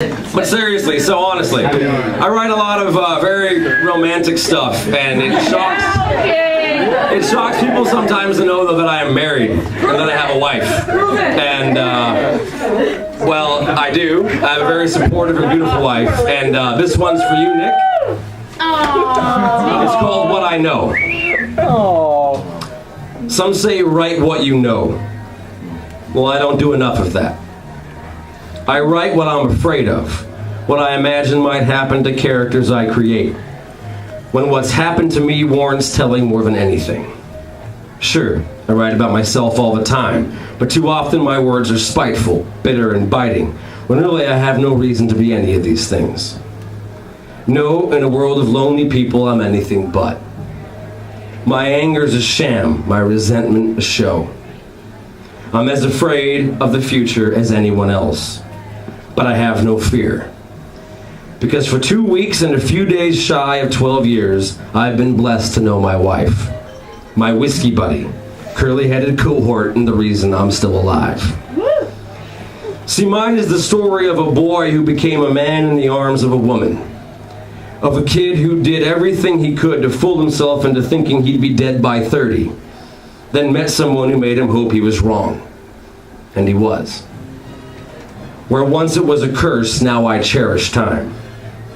But seriously, so honestly, I write a lot of very romantic stuff, and it shocks people sometimes to know that I am married and that I have a wife. And well, I do. I have a very supportive and beautiful wife, and this one's for you, Nick. It's called What I Know. Some say write what you know. Well, I don't do enough of that. I write what I'm afraid of, what I imagine might happen to characters I create, when what's happened to me warrants telling more than anything. Sure, I write about myself all the time, but too often my words are spiteful, bitter, and biting, when really I have no reason to be any of these things. No, in a world of lonely people, I'm anything but. My anger's a sham, my resentment a show. I'm as afraid of the future as anyone else. But I have no fear. Because for 2 weeks and a few days shy of 12 years, I've been blessed to know my wife. My whiskey buddy, curly-headed cohort, and the reason I'm still alive. See, mine is the story of a boy who became a man in the arms of a woman. Of a kid who did everything he could to fool himself into thinking he'd be dead by 30. Then met someone who made him hope he was wrong. And he was. Where once it was a curse, now I cherish time,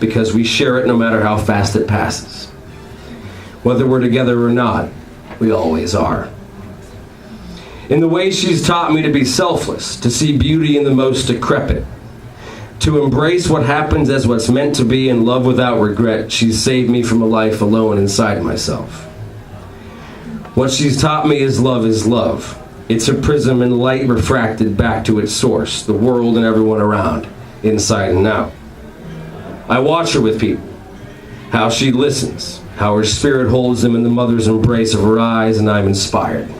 because we share it no matter how fast it passes. Whether we're together or not, we always are. In the way she's taught me to be selfless, to see beauty in the most decrepit, to embrace what happens as what's meant to be and love without regret, she's saved me from a life alone inside myself. What she's taught me is love. It's a prism and light refracted back to its source, the world and everyone around, inside and out. I watch her with people, how she listens, how her spirit holds them in the mother's embrace of her eyes, and I'm inspired.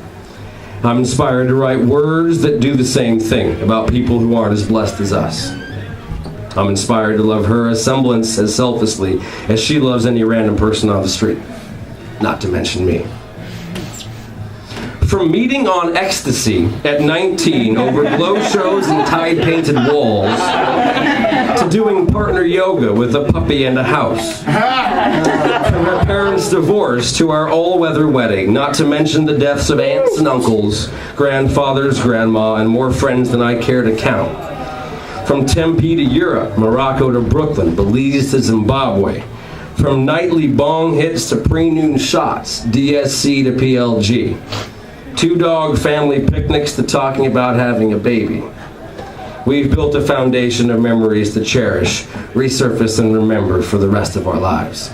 I'm inspired to write words that do the same thing about people who aren't as blessed as us. I'm inspired to love her a semblance as selflessly as she loves any random person on the street, not to mention me. From meeting on ecstasy at 19 over glow shows and Tide-painted walls, to doing partner yoga with a puppy and a house, from her parents' divorce to our all-weather wedding, not to mention the deaths of aunts and uncles, grandfathers, grandma, and more friends than I care to count. From Tempe to Europe, Morocco to Brooklyn, Belize to Zimbabwe, from nightly bong hits to pre-noon shots, DSC to PLG. 2-dog family picnics to talking about having a baby. We've built a foundation of memories to cherish, resurface, and remember for the rest of our lives.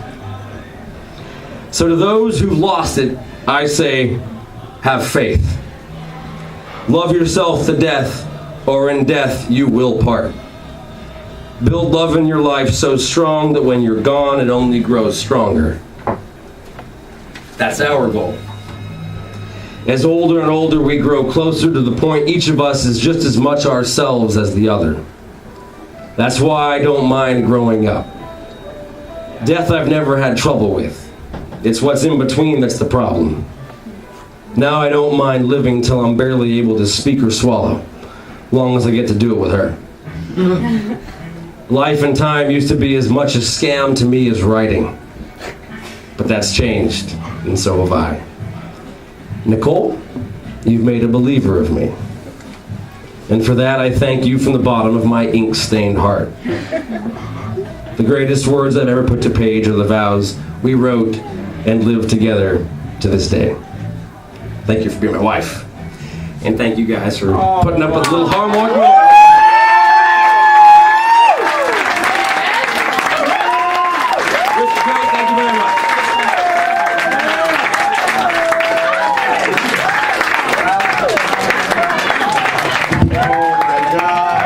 So to those who've lost it, I say, have faith. Love yourself to death, or in death you will part. Build love in your life so strong that when you're gone, it only grows stronger. That's our goal. As older and older we grow closer to the point each of us is just as much ourselves as the other. That's why I don't mind growing up. Death I've never had trouble with. It's what's in between that's the problem. Now I don't mind living till I'm barely able to speak or swallow, long as I get to do it with her. Life and time used to be as much a scam to me as writing. But that's changed, and so have I. Nicole, you've made a believer of me. And for that, I thank you from the bottom of my ink-stained heart. The greatest words I've ever put to page are the vows we wrote and live together to this day. Thank you for being my wife. And thank you guys for putting up with a little harmonic.